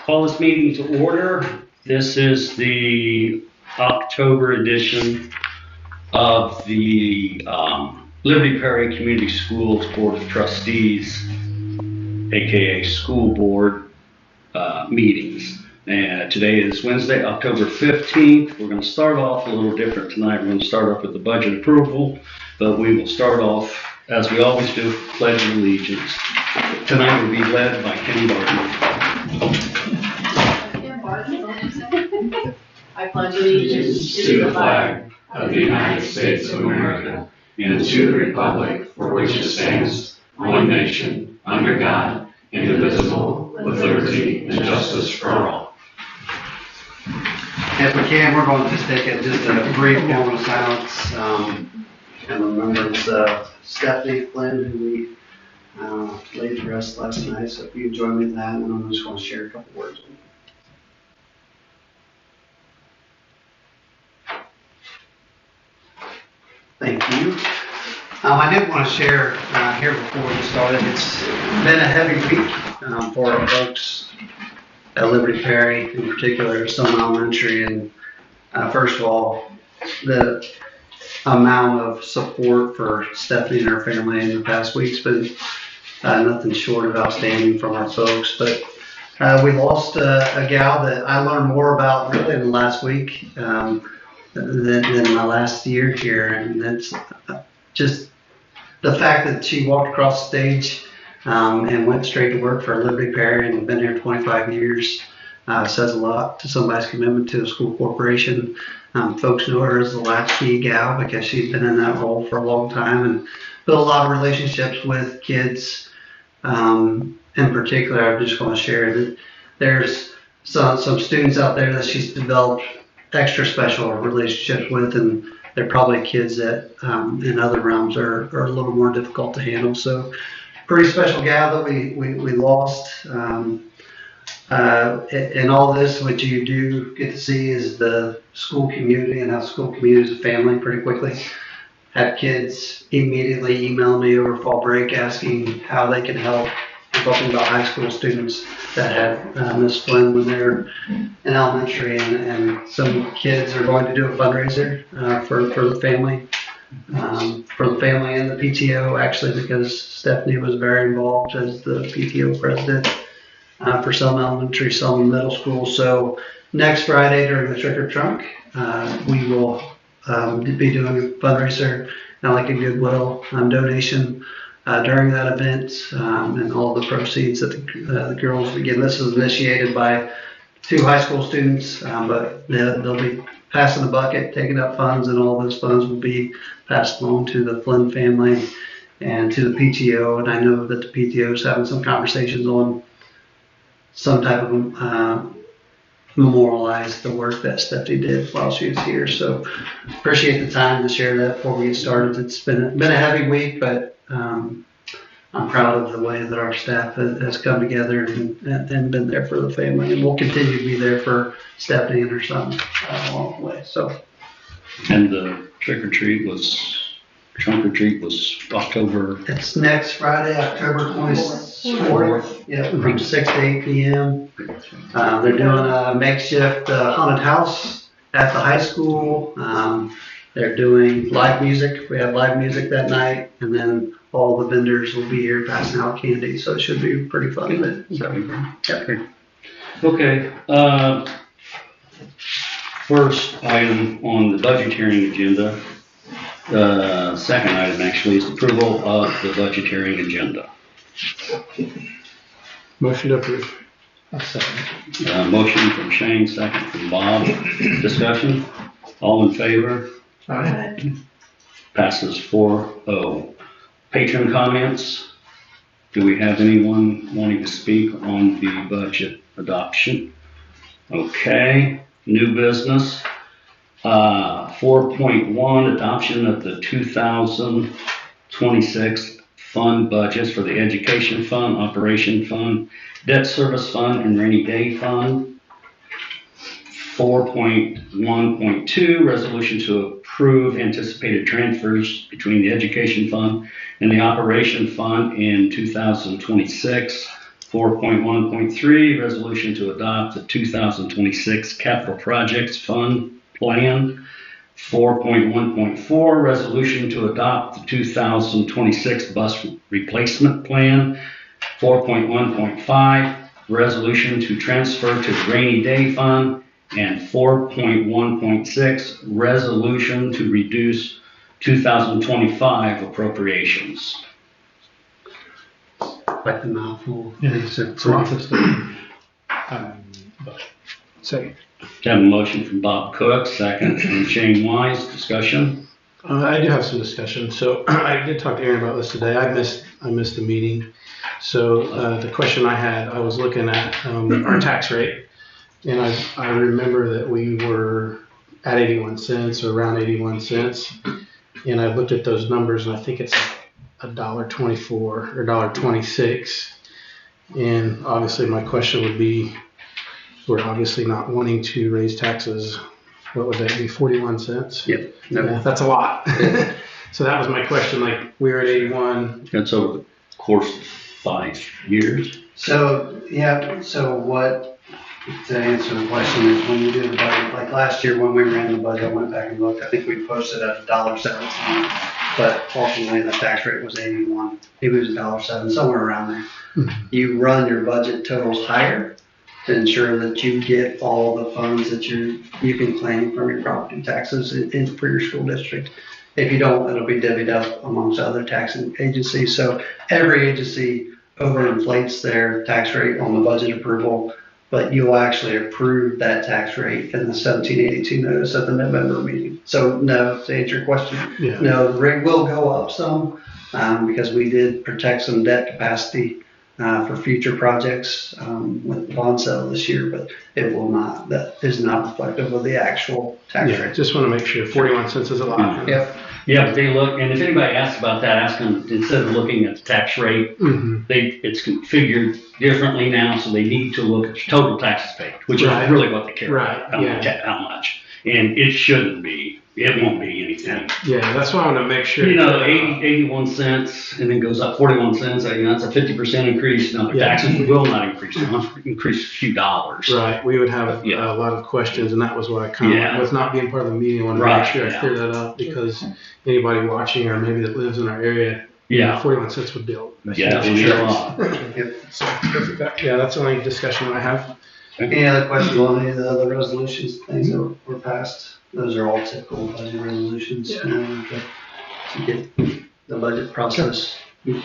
Call this meeting to order. This is the October edition of the Liberty Perry Community Schools Board of Trustees, aka School Board meetings. And today is Wednesday, October 15th. We're going to start off a little different tonight. We're going to start off with the budget approval, but we will start off, as we always do, Pledge of Allegiance. Tonight will be led by Ken Barton. I pledge allegiance to the flag of the United States of America and to the republic for which it stands, one nation, under God, indivisible, with liberty and justice for all. If we can, we're going to just take a brief moment of silence and remembrance of Stephanie Flynn, who we laid to rest last night. So if you join me in that, and then I'm just going to share a couple words with you. Thank you. I did want to share here before we started. It's been a heavy week for our folks at Liberty Perry, in particular, Summit Elementary. And first of all, the amount of support for Stephanie and her family in the past week's been nothing short of outstanding from our folks. But we lost a gal that I learned more about really in the last week than my last year here, and that's just the fact that she walked across the stage and went straight to work for Liberty Perry and been here 25 years says a lot to somebody's commitment to a school corporation. Folks know her as the latchkey gal because she's been in that role for a long time and built a lot of relationships with kids. In particular, I'm just going to share that there's some students out there that she's developed extra special relationships with, and they're probably kids that in other realms are a little more difficult to handle. So pretty special gal that we lost. In all this, what you do get to see is the school community and how the school community is a family pretty quickly. Had kids immediately email me over fall break asking how they can help. I'm talking about high school students that had Miss Flynn when they were in elementary, and some kids are going to do a fundraiser for the family and the PTO, actually, because Stephanie was very involved as the PTO president for some elementary, some middle school. So next Friday during the Trick or Trunk, we will be doing a fundraiser and like a goodwill donation during that event, and all the proceeds that the girls, again, this is initiated by 2 high school students, but they'll be passing the bucket, taking up funds, and all those funds will be passed along to the Flynn family and to the PTO. And I know that the PTO is having some conversations on some type of memorialize the work that Stephanie did while she was here. So appreciate the time to share that before we get started. It's been a heavy week, but I'm proud of the way that our staff has come together and been there for the family, and we'll continue to be there for Stephanie and her son along the way. So, and the trunk or treat was October. It's next Friday, October 24th. Yeah, from 6 to 8 p.m. They're doing a makeshift haunted house at the high school. They're doing live music. We have live music that night, and then all the vendors will be here passing out candy. So it should be pretty fun. So, yeah. Okay. First item on the budget hearing agenda. The second item actually is approval of the budget hearing agenda. Motion to approve. Motion from Shane, second from Bob. Discussion. All in favor? Aye. Passes 4-0. Patron comments. Do we have anyone wanting to speak on the budget adoption? Okay. New business. 4.1, adoption of the 2026 fund budgets for the Education Fund, Operation Fund, Debt Service Fund, and Rainy Day Fund. 4.1.2, resolution to approve anticipated transfers between the Education Fund and the Operation Fund in 2026 4.1.3, resolution to adopt the 2026 capital projects fund plan. 4.1.4, resolution to adopt the 2026 bus replacement plan. 4.1.5, resolution to transfer to the rainy day fund. And 4.1.6, resolution to reduce 2025 appropriations. Quite the mouthful. It's a lot of stuff. Second. Have a motion from Bob Cook, second from Shane Wise. Discussion. I do have some discussion. So I did talk to Aaron about this today. I missed the meeting. So the question I had, I was looking at our tax rate, and I remember that we were at 81 cents or around 81 cents. And I looked at those numbers, and I think it's $1.24 or $1.26. And obviously my question would be, we're obviously not wanting to raise taxes. What would that be, 41 cents? Yep. No. Yeah, that's a lot. So that was my question, like, we're at 81. That's over the course of 5 years. So, yeah, so what, to answer the question is when you do the budget, like last year when we ran the budget, I went back and looked, I think we posted at $1.17, but ultimately the tax rate was 81. It was $1.07, somewhere around there. You run your budget totals higher to ensure that you get all the funds that you can claim from your property taxes in for your school district. If you don't, it'll be divvied up amongst other taxing agencies. So every agency overinflates their tax rate on the budget approval, but you'll actually approve that tax rate in the 1782 notice at the November meeting. So no, to answer your question, Yeah. no, the rate will go up some because we did protect some debt capacity for future projects with the bond sale this year, but it will not, that is not reflective of the actual tax Yeah, rate. just want to make sure 41 cents is a lot. Yep. Yeah, but they look, and if anybody asks about that, ask them, instead of looking at the tax rate, Mm-hmm. it's configured differently now, so they need to look at total taxes paid, which is Right. really what they care Right, about, yeah. how much. And it shouldn't be, it won't be anything. Yeah, that's why I want to make sure. You know, 81 cents, and then goes up 41 cents, that's a 50% increase. Now, the Yeah. taxes will not increase, they'll increase a few dollars. Right, we would have Yeah. a lot of questions, and that was what I kind of, Yeah. with not being part of the meeting, I wanted to Right, make sure I yeah. clear that up, because anybody watching or maybe that lives in our area, Yeah, 41 cents would be a yeah, it will be a lot. So, yeah, that's the only discussion I have. Any other questions on any of the other resolutions, things that were passed? Those are all typical budget resolutions, Yeah. to get the budget process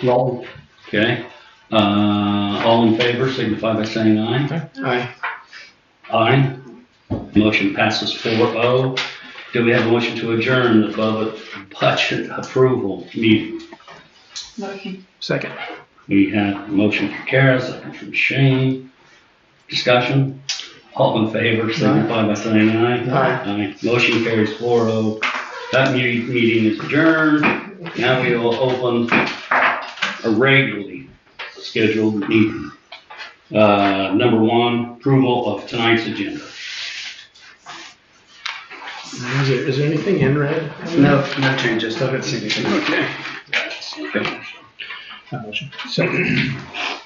rolling. Okay, all in favor signify by saying aye. Aye. Aye. Motion passes 4-0. Do we have a motion to adjourn the budget approval meeting? Motion. Second. We have a motion from Kara, second from Shane. Discussion? All in favor signify by saying aye. Aye. Motion carries 4-0. That meeting is adjourned. Now we will open a regularly scheduled meeting. Number 1, approval of tonight's agenda. Is there anything in red? No changes, don't have anything. Okay. Motion. Second.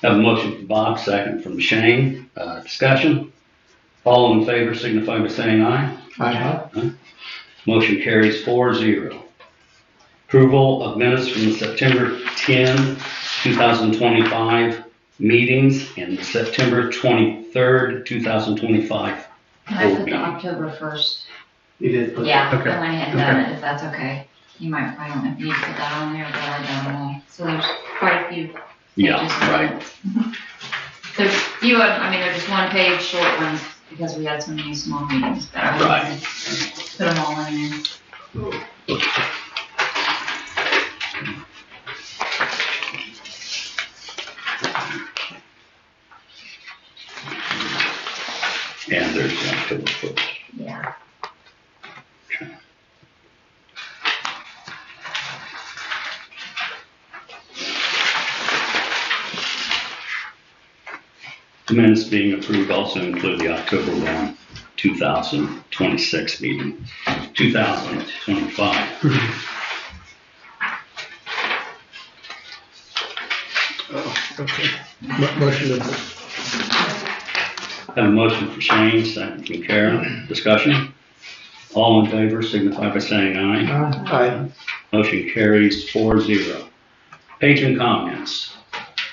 Have a motion from Bob, second from Shane. Discussion? All in favor signify by saying aye. Aye. Motion carries 4-0. Approval of minutes from the September 10, 2025 meetings and the September 23rd, 2025. Can I put the October 1st? You did put, Yeah, I okay. went ahead and done it, if that's okay. You might, I don't know if you need to put that on there, but I done them all. So there's quite a few. Yeah, pages of right. minutes. There's few, they're just one page short ones because we had so many small meetings, but I Right. went put them all in there. And there's October 1st. Yeah. The minutes being approved also include the October 1, 2026 meeting, 2025. Okay. Motion to approve. Have a motion for Shane, second from Karen. Discussion? All in favor signify by saying aye. Aye. Motion carries 4-0. Patron comments.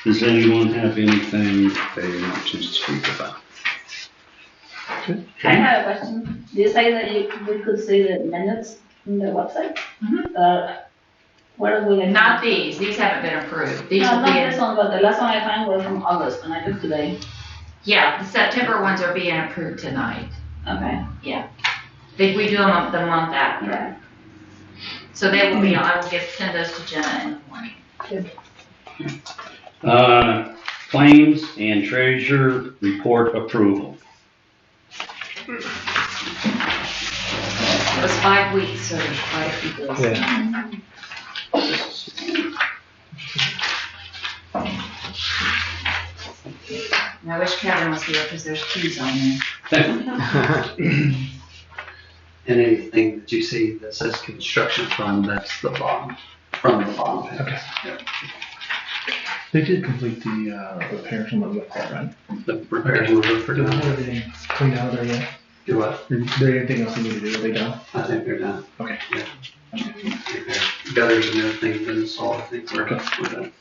Does anyone have anything they want to speak about? I have a question. Do you say that we could see the minutes in the website? Mhm. Where are we going? Not these haven't been approved. These No, will not be, this one, but the last one I found was from August, and I looked today. yeah, the September ones are being approved tonight. Okay. We do them the month after. Yeah. So they will be, I will send those to Jenna in the morning. Claims and treasurer report approval. It was 5 weeks, so there's quite a few days. Yeah. And I wish Kevin was here because there's keys on there. And anything that you see that says construction fund, that's the bond, from the bond. payment. Okay. They did complete the repairs on the roof, right? The repairs on the roof are Do they done. have everything cleaned out of there yet? Do what? Is there anything else they need to do? Are they done? I think they're done. Okay. Yeah. Gutters and everything been installed, I think we're done.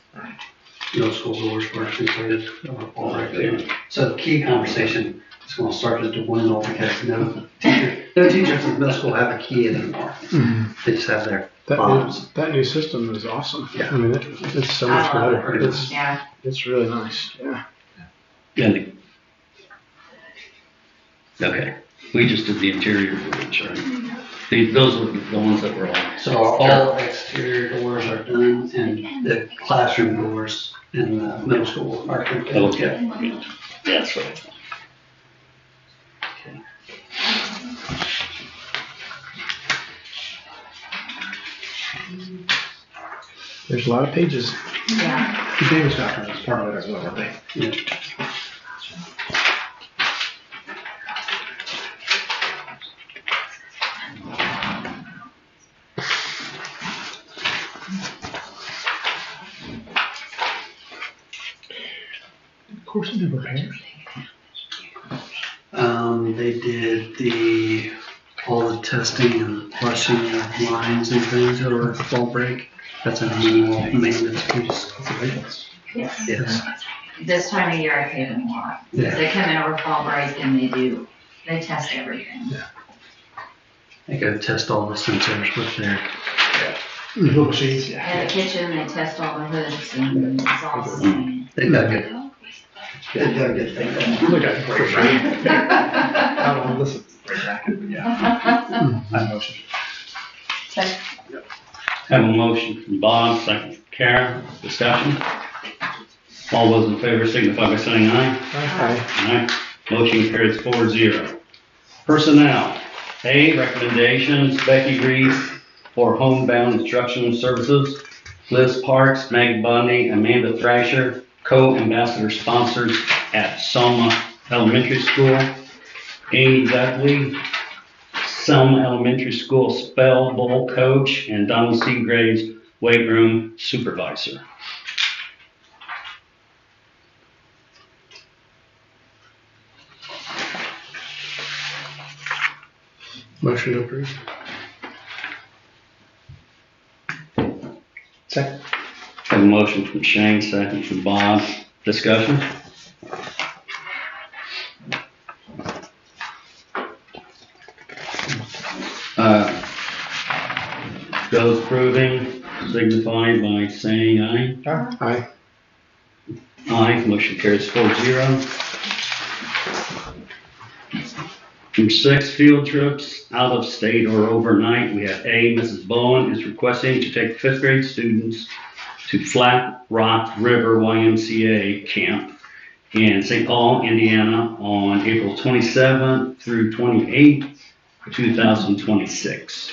No school doors were completed, all right there. So the key conversation is gonna start to dwindle because no teachers in middle school have a key anymore. They just have their bonds. That new system is awesome. Yeah. I mean, it's so much I love better. Yeah. It's really nice. Yeah. And okay, we just did the interior doors, right? Those are the ones that were on. So all exterior doors are done and the classroom doors in the middle school are completed. Okay, that's what I thought. There's a lot of pages. Yeah. The Davis doctor was part of it as well, weren't they? Yeah. Of course, they did repairs. They did all the testing and flushing of lines and things over fall break. That's an annual maintenance piece. That's a big one. Yes. This time of year I pay them a lot. Yeah. They come in over fall break and they test everything. They go test all the sensors with their, The little machines, In yeah. the kitchen, they test all the hoods and it's all the same. they got good. They got good thing. Look at the great racket. I don't know, this is a great racket, but yeah. I motion. Have a motion from Bob, second from Karen. Discussion? All those in favor signify by saying aye. Aye. Aye. Motion carries 4-0. Personnel. A, recommendations, Becky Reese for homebound instructional services. Liz Parks, Meg Bundy, Amanda Thrasher, co-ambassador sponsors at Selma Elementary School. Amy Dudley, Selma Elementary School spell bowl coach, and Donald C. Graves, weight room supervisor. Motion to approve. Second. Have a motion from Shane, second from Bob. Discussion? Those approving signify by saying aye. Aye. Aye, motion carries 4-0. From 6 field trips out of state or overnight, we have A, Mrs. Bowen is requesting to take 5th grade students to Flat Rock River YMCA camp in St. Paul, Indiana on April 27th through 28th, 2026.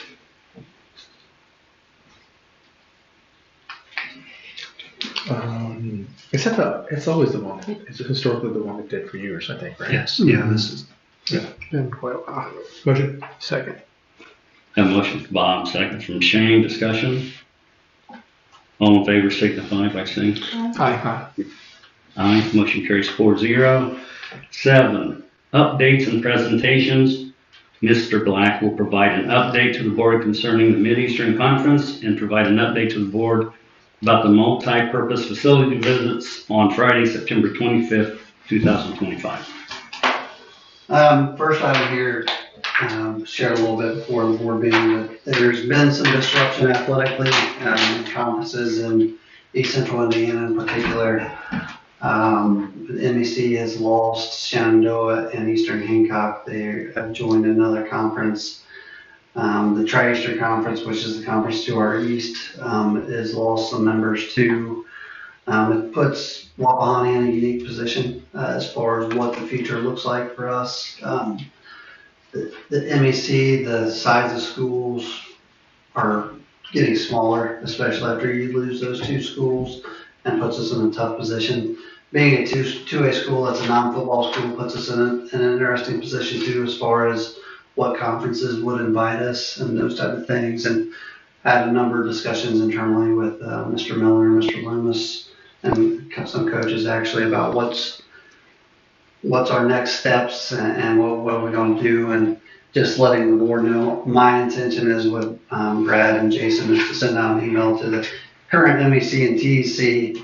It's always the one, it's historically the one that did for years, I think, right? Yes, yeah, this is, Been quite a while. Motion. Second. Have a motion from Bob, second from Shane. Discussion? All in favor signify by saying Aye. aye. Motion carries 4-0. 7, updates and presentations. Mr. Black will provide an update to the board concerning the Mid-Eastern Conference and provide an update to the board about the multi-purpose facility visits on Friday, September 25th, 2025. First item here, share a little bit before the board meeting, that there's been some disruption athletically, conferences in East Central Indiana in particular. The MEC has lost Shenandoah and Eastern Hancock. They have joined another conference. The Tri-Eastern Conference, which is the conference to our east, has lost some members too. It puts Wapahani in a unique position as far as what the future looks like for us. The MEC, the size of schools are getting smaller, especially after you lose those 2 schools, and puts us in a tough position. Being a 2A school that's a non-football school puts us in an interesting position too, as far as what conferences would invite us and those type of things. And had a number of discussions internally with Mr. Miller and Mr. Loomis and some coaches actually about what's our next steps and what are we going to do, and just letting the board know my intention is with Brad and Jason is to send out an email to the current MEC and TEC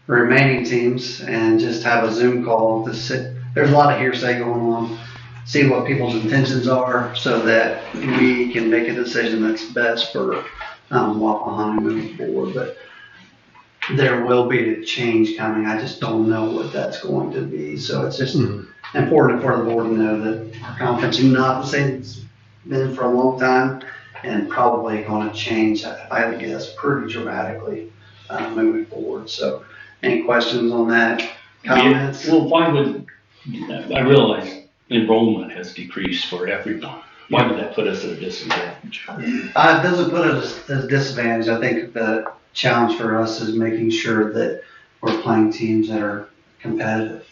remaining teams and just have a Zoom call to sit. There's a lot of hearsay going on. See what people's intentions are so that we can make a decision that's best for Wapahani moving forward. But there will be a change coming. I just don't know what that's going to be. So it's just important for the board to know that our conference is not the same it's been for a long time and probably going to change, I would guess, pretty dramatically moving forward. So any questions on that? Comments? Well, why would, I realize enrollment has decreased for everyone. Why would that put us at a disadvantage? It doesn't put us at a disadvantage. I think the challenge for us is making sure that we're playing teams that are competitive.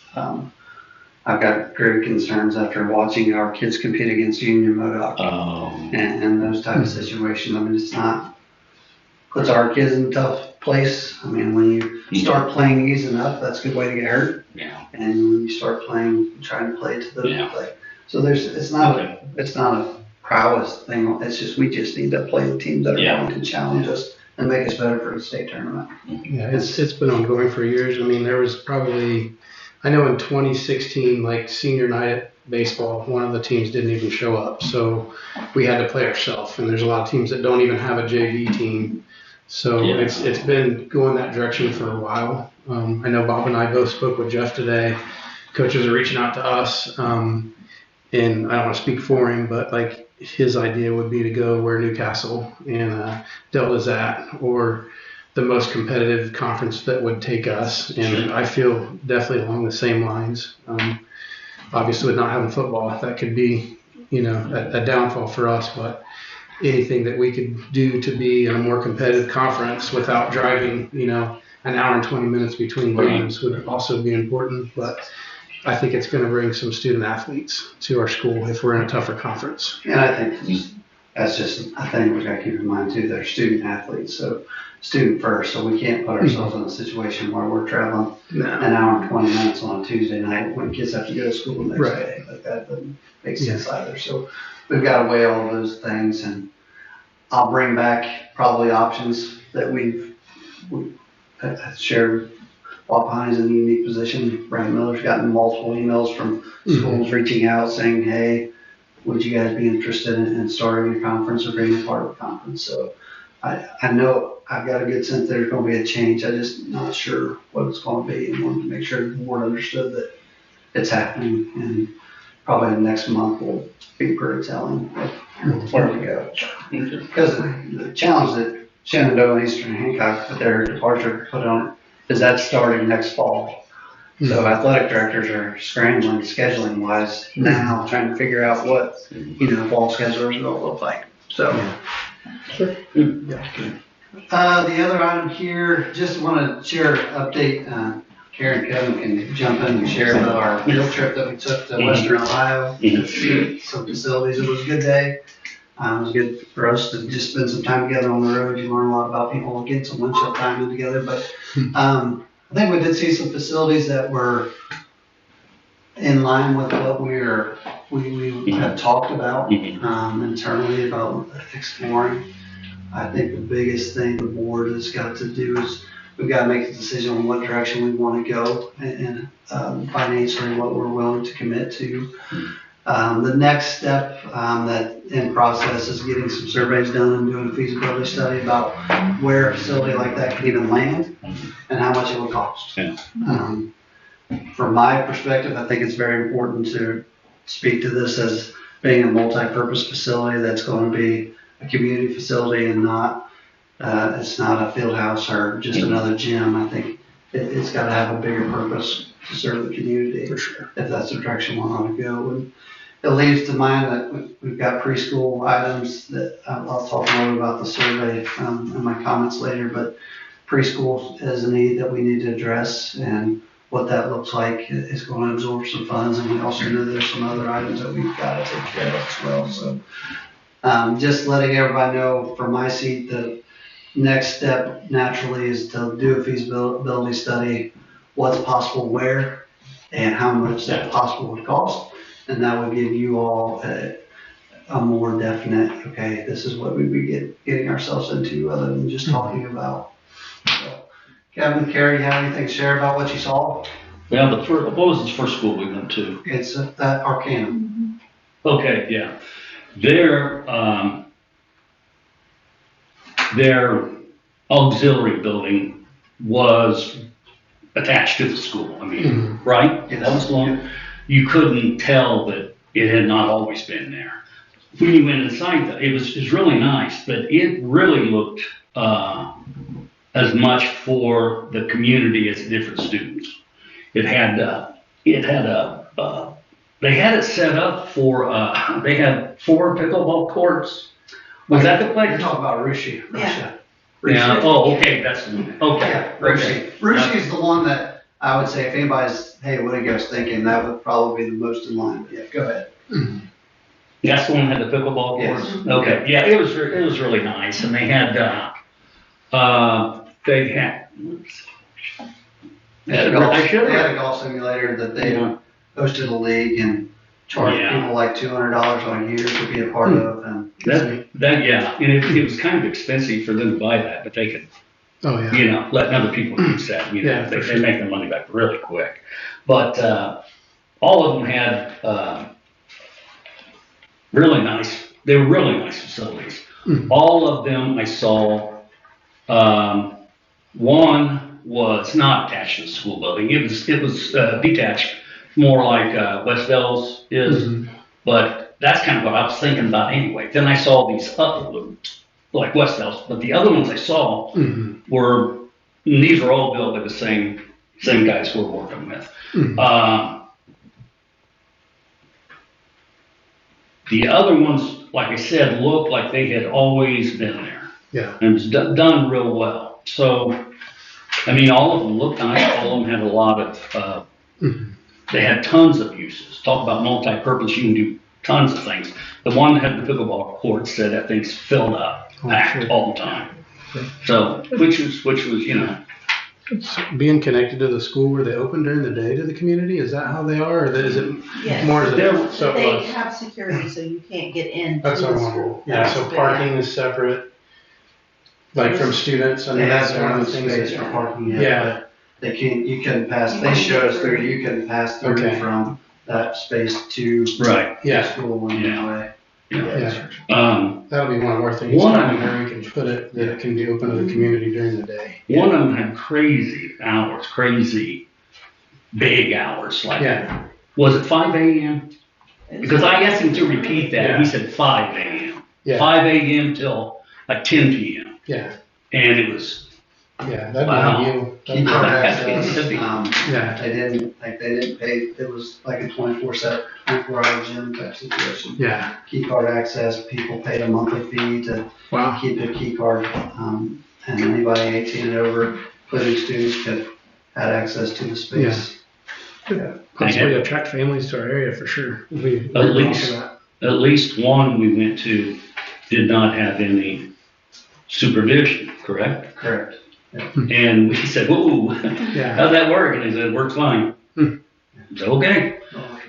I've got great concerns after watching our kids compete against Union Modoc and those type of situations. I mean, it's not, puts our kids in a tough place. I mean, when you start playing easy enough, that's a good way to get hurt. Yeah. And when you start trying to play to the play. So it's not a prowess thing. It's just, we just need to play the teams that are going to challenge us and make us better for the state tournament. Yeah, it's been ongoing for years. I mean, there was probably, I know in 2016, like senior night at baseball, one of the teams didn't even show up. So we had to play ourselves. And there's a lot of teams that don't even have a JV team. So it's been going that direction for a while. I know Bob and I both spoke with Jeff today. Coaches are reaching out to us. And I don't want to speak for him, but like his idea would be to go where Newcastle and Delta's at, or the most competitive conference that would take us. And I feel definitely along the same lines. Obviously with not having football, that could be, a downfall for us, but anything that we could do to be in a more competitive conference without driving, an hour and 20 minutes between games would also be important. But I think it's going to bring some student athletes to our school if we're in a tougher conference. And I think that's just a thing we got to keep in mind too. They're student athletes, so student first. So we can't put ourselves in a situation where we're traveling an hour and 20 minutes on a Tuesday night when kids have to go to school the next day. Like that doesn't make sense either. So we've got to weigh all those things, and I'll bring back probably options that we've shared. Wapahani's in a unique position. Brandon Miller's gotten multiple emails from schools reaching out saying, hey, would you guys be interested in starting a conference or being a part of a conference? So I know I've got a good sense there's going to be a change. I'm just not sure what it's going to be, and wanted to make sure the board understood that it's happening. And probably the next month will be pretty telling of where we go. Because the challenge that Shenandoah and Eastern Hancock put their departure put on is that starting next fall. So athletic directors are scrambling scheduling wise now, trying to figure out what, fall schedulers are going to look like. So, the other item here, just want to share an update. Karen and Kevin can jump in and share about our field trip that we took to Western Ohio to see some facilities. It was a good day. It was good for us to just spend some time together on the road. You learn a lot about people, getting some windshield time in together. But I think we did see some facilities that were in line with what we have talked about internally about exploring. I think the biggest thing the board has got to do is we've got to make a decision on what direction we want to go and financially what we're willing to commit to. The next step that in process is getting some surveys done and doing a feasibility study about where a facility like that could even land and how much it would cost. Yeah. From my perspective, I think it's very important to speak to this as being a multi-purpose facility that's going to be a community facility and not, it's not a field house or just another gym. I think it's got to have a bigger purpose to serve the community. For sure. If that's the direction we want to go. And it leads to mind that we've got preschool items that I'll talk more about the survey in my comments later, but preschool is a need that we need to address, and what that looks like is going to absorb some funds, and we also know there's some other items that we've got to take care of as well. So just letting everybody know from my seat, the next step naturally is to do a feasibility study, what's possible where, and how much that possible would cost. And that would give you all a more definite, okay, this is what we'd be getting ourselves into other than just talking about. So, Kevin, Carrie, you have anything to share about what you saw? Well, what was the first school we went to? It's that Arcanum. Okay, yeah. Their auxiliary building was attached to the school. I mean, right? Yes. That was the one. You couldn't tell that it had not always been there. When you went inside, it was really nice, but it really looked as much for the community as different students. They had it set up for, they had 4 pickleball courts. Was that the place? You're talking about Rushi. Yeah. Yeah, oh, okay, that's the one. Okay. Yeah, Rushi. Rushi is the one that I would say if anybody's, hey, what are you guys thinking? That would probably be the most in line. But yeah, go ahead. That's the one that had the pickleball courts? Yes. Okay, yeah, it was really nice, and they had They had a golf simulator that they Yeah. hosted a league and charged Yeah. people like $200 a year to be a part of. And Yeah, and it was kind of expensive for them to buy that, but they could, Oh, yeah. letting other people use that, Yeah, they for sure. make their money back really quick. But, all of them had, they were really nice facilities. All of them I saw, one was not attached to the school building. It was detached, more like, West-Ells is, but that's kind of what I was thinking about anyway. Then I saw these other, like West-Ells, but the other ones I saw were, these are all built by the same guys we're working with. The other ones, like I said, looked like they had always been there. Yeah. And it was done real well. So, I mean, all of them looked nice. All of them had a lot of, they had tons of uses. Talk about multi-purpose, you can do tons of things. The one that had the pickleball court said that thing's filled up, packed sure. all the time. So, which was, Being connected to the school where they open during the day to the community, is that how they are? Or is it Yes. more of They're- the, so They have security, so you can't get into that's what the I want. school. Yeah, so parking is separate, like from students, I mean, that's one of the things space for that, parking. yeah. But you couldn't pass, they showed us through, you couldn't pass through Okay. from that space to right. the Yeah, school in any way. yeah. That'll That'll be one more thing, One- where we can put it, that it can be open to the community during the day. One of them had crazy hours, crazy big hours. Like, Yeah, was it 5 a.m.? Because I asked him to repeat that. He said 5 a.m. yeah, 5 a.m. till like 10 p.m. yeah, And it was, yeah, that'd Wow. be you. Key card access, Yeah, they didn't pay, it was like a 24-hour gym type situation. yeah, Key card access, people paid a monthly fee to wow, keep their key card, and anybody 18 and over, including students, had access to the space. possibly attract families to our area for sure. At least one we went to did not have any supervision, correct? Correct. And we said, whoa, Yeah. how'd that work? And he said, works fine. Hmm. It's okay.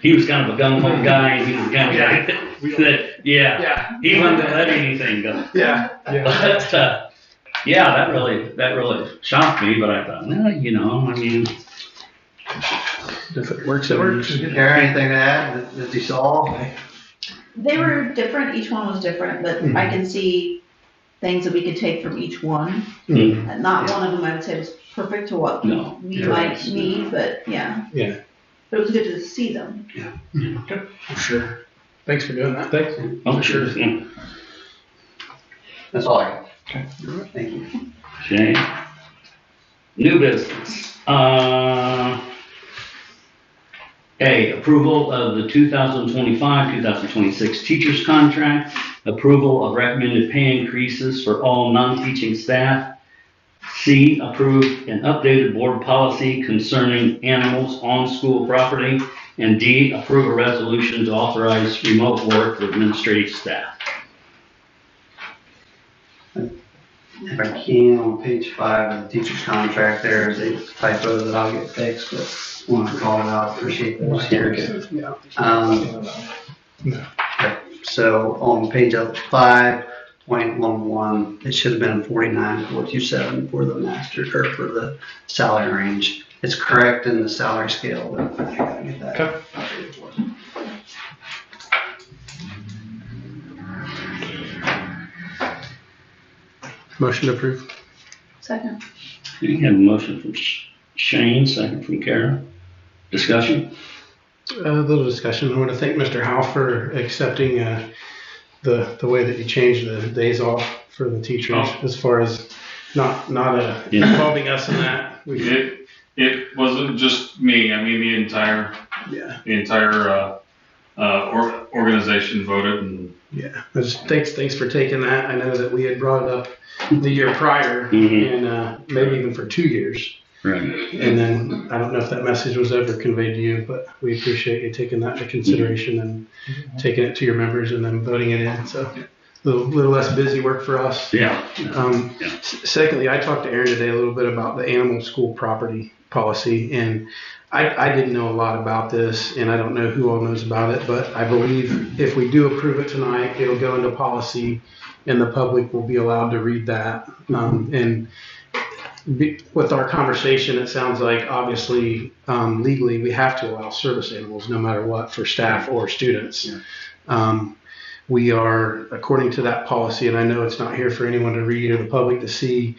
He was kind of a gung-ho guy, and he was kind of like, that, yeah, he wasn't gonna let anything go. Yeah. But, yeah, that really shocked me, but I thought, well, you know, I mean, If it works, it works. Is there anything to add that you saw? They were different, each one was different, but I can see things that we could take from each one. Mhm. And not one of them I would say was perfect to what no. we might need, but yeah. Yeah. But it was good to see them. For sure. Thanks for doing that. Thanks. Oh, sure. That's all I got. Okay. Thank you. Okay. New business. A, approval of the 2025-2026 teachers contract, approval of recommended pay increases for all non-teaching staff. C, approve an updated board policy concerning animals on school property. And D, approve a resolution to authorize remote work for administrative staff. If I can, on page 5 of the teacher's contract, there is a typo that I'll get fixed, but want to call it out, appreciate those here. Yeah. So on page 5.11, it should have been 49,427 for the master, or for the salary range. It's correct in the salary scale, but I gotta get that. Okay. updated for us. Motion to approve. Second. We have a motion from Shane, second from Kara. Discussion? A little discussion. I want to thank Mr. Howe for accepting the way that you changed the days off for the teachers, as far as not involving us in that. It wasn't just me, I mean, the entire organization voted, and Yeah. Thanks for taking that. I know that we had brought it up the year prior, Mhm. and maybe even for 2 years. Right. And then I don't know if that message was ever conveyed to you, but we appreciate you taking that into consideration and taking it to your members and then voting it in. So a little less busy work for us. Yeah. Secondly, I talked to Aaron today a little bit about the animal school property policy, and I didn't know a lot about this, and I don't know who all knows about it, but I believe if we do approve it tonight, it'll go into policy, and the public will be allowed to read that. With our conversation, it sounds like obviously legally we have to allow service animals no matter what for staff or students. We are, according to that policy, and I know it's not here for anyone to read or the public to see,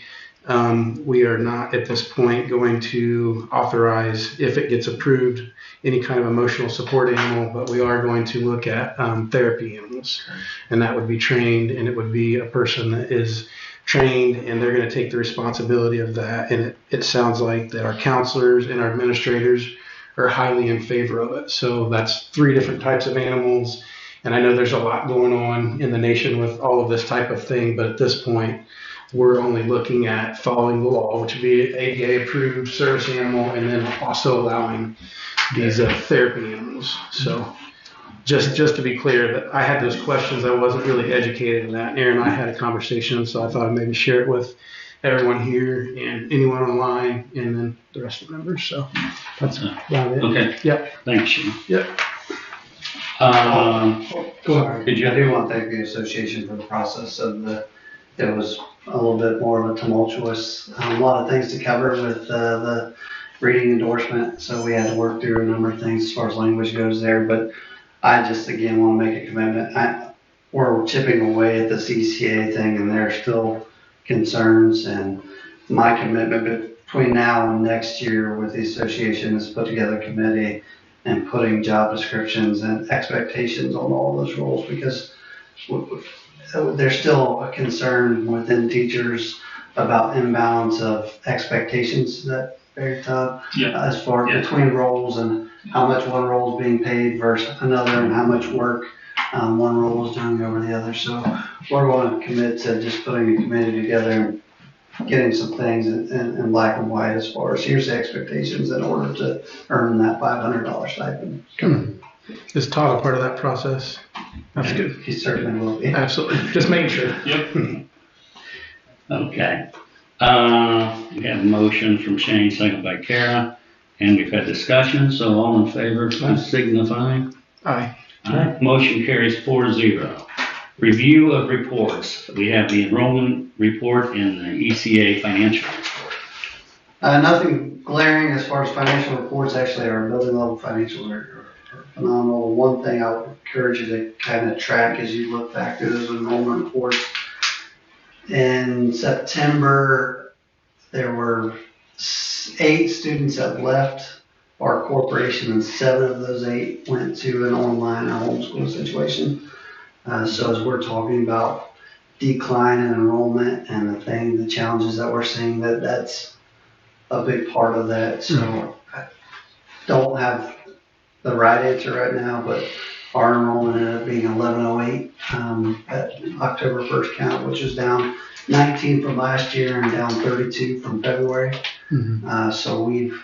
we are not at this point going to authorize, if it gets approved, any kind of emotional support animal, but we are going to look at therapy animals. And that would be trained, and it would be a person that is trained, and they're going to take the responsibility of that. And it sounds like that our counselors and our administrators are highly in favor of it. So that's 3 different types of animals. And I know there's a lot going on in the nation with all of this type of thing, but at this point, we're only looking at following the law, which would be ADA approved service animal, and then also allowing these therapy animals. So just to be clear, that I had those questions, I wasn't really educated in that. And Aaron and I had a conversation, so I thought I'd maybe share it with everyone here and anyone online, and then the rest of the members. So that's about it. Okay. Yep. Thanks, Shane. Yep. Go Sorry. Did you- I do want to thank the association for the process of it was a little bit more of a tumultuous, a lot of things to cover with the reading endorsement, so we had to work through a number of things as far as language goes there, but I just, again, want to make a commitment. We're chipping away at the CCA thing, and there are still concerns, and my commitment between now and next year with the association is put together a committee and putting job descriptions and expectations on all those roles, because there's still a concern within teachers about imbalance of expectations that very tough as far between roles and how much one role is being paid versus another, and how much work one role is doing over the other. So we're going to commit to just putting a committee together and getting some things in black and white as far as here's the expectations in order to earn that $500 stipend. Is Todd a part of that process? That's good. He certainly will be. Absolutely. Just making sure. Okay. We have a motion from Shane, second by Kara, and we've had discussion, so all in favor, please signify. Aye. Motion carries 4-0. Review of reports. We have the enrollment report and the ECA financial report. Nothing glaring as far as financial reports. Actually, our building level financials are phenomenal. One thing I would encourage you to kind of track as you look back through those enrollment reports. In September, there were 8 students that left our corporation, and 7 of those 8 went to an online or homeschool situation. So as we're talking about decline in enrollment and the challenges that we're seeing, that's a big part of that. So I don't have the right answer right now, but our enrollment ended up being 1108 at October 1st count, which is down 19 from last year and down 32 from February. So we've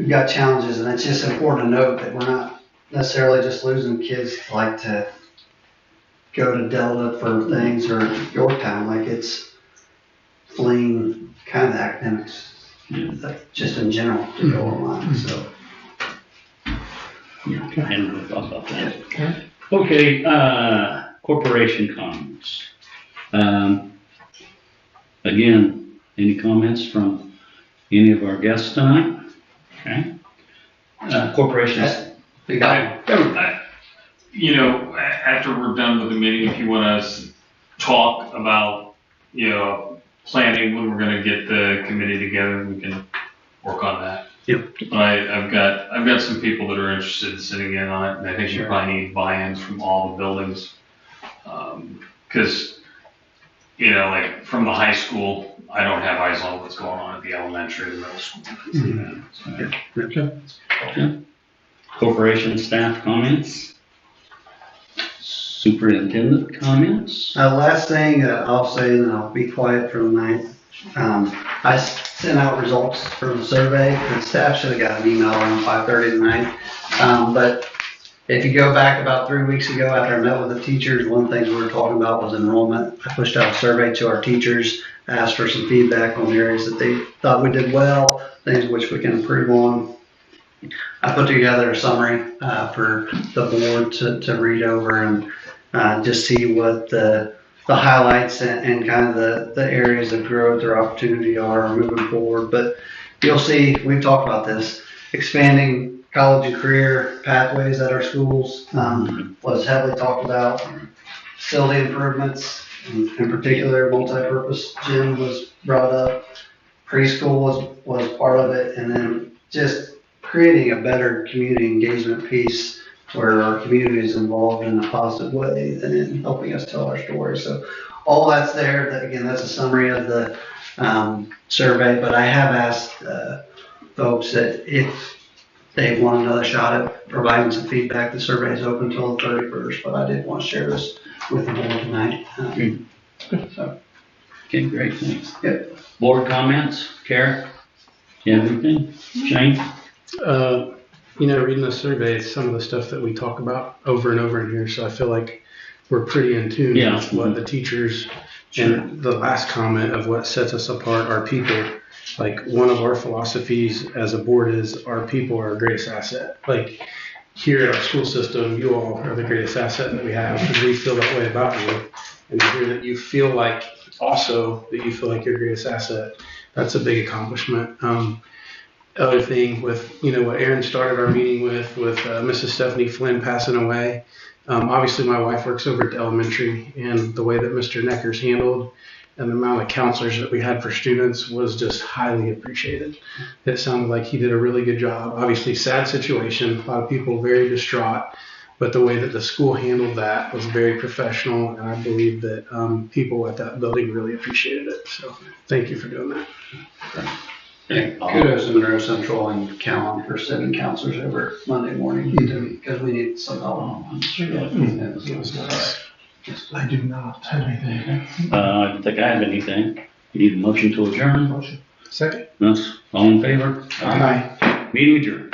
got challenges, and it's just important to note that we're not necessarily just losing kids like to go to Delta for things or Yorktown, like it's fleeing kind of academics, just in general, to go online. So. Yeah, and we'll talk about that. Okay, corporation comments. Again, any comments from any of our guests tonight? Okay. Corporations. You know, after we're done with the meeting, if you want to talk about, you know, planning when we're going to get the committee together, we can work on that. Yep. I've got some people that are interested in sitting in on it, and I think you probably need buy-ins from all the buildings. Because, you know, like from the high school, I don't have eyes on what's going on at the elementary and middle school. Corporation staff comments. Superintendent comments. Last thing I'll say, and I'll be quiet for the night. I sent out results from the survey. The staff should have got an email around 5:30 tonight. But if you go back about 3 weeks ago after I met with the teachers, one thing we were talking about was enrollment. I pushed out a survey to our teachers, asked for some feedback on the areas that they thought we did well, things which we can improve on. I put together a summary for the board to read over and just see what the highlights and kind of the areas of growth or opportunity are moving forward. But you'll see, we've talked about this, expanding college and career pathways at our schools was heavily talked about. Facility improvements, in particular, multi-purpose gym was brought up. Preschool was part of it, and then just creating a better community engagement piece where our community is involved in a positive way and in helping us tell our story. So all that's there. Again, that's a summary of the survey, but I have asked folks that if they want another shot at providing some feedback, the survey is open until the 31st, but I did want to share this with the board tonight. So. Okay, great, thanks. Yep. Board comments, Kara? You have anything? Shane? You know, reading the survey, it's some of the stuff that we talk about over and over in here, so I feel like we're pretty in tune with what the teachers, and the last comment of what sets us apart are people. Like, one of our philosophies as a board is our people are our greatest asset. Like, here at our school system, you all are the greatest asset that we have, because we feel that way about you. And to hear that you feel like, also, that you feel like your greatest asset, that's a big accomplishment. Other thing with, you know, what Aaron started our meeting with Mrs. Stephanie Flynn passing away. Obviously, my wife works over at the elementary, and the way that Mr. Neckers handled and the amount of counselors that we had for students was just highly appreciated. It sounded like he did a really good job. Obviously, sad situation, a lot of people very distraught, but the way that the school handled that was very professional, and I believe that people at that building really appreciated it. So thank you for doing that. Kudos to Monroe Central and Callan for sending counselors over Monday morning because we need some help. I do not have anything. I don't think I have anything. You need a motion to adjourn? Second. That's all in favor? Aye. Meeting adjourned.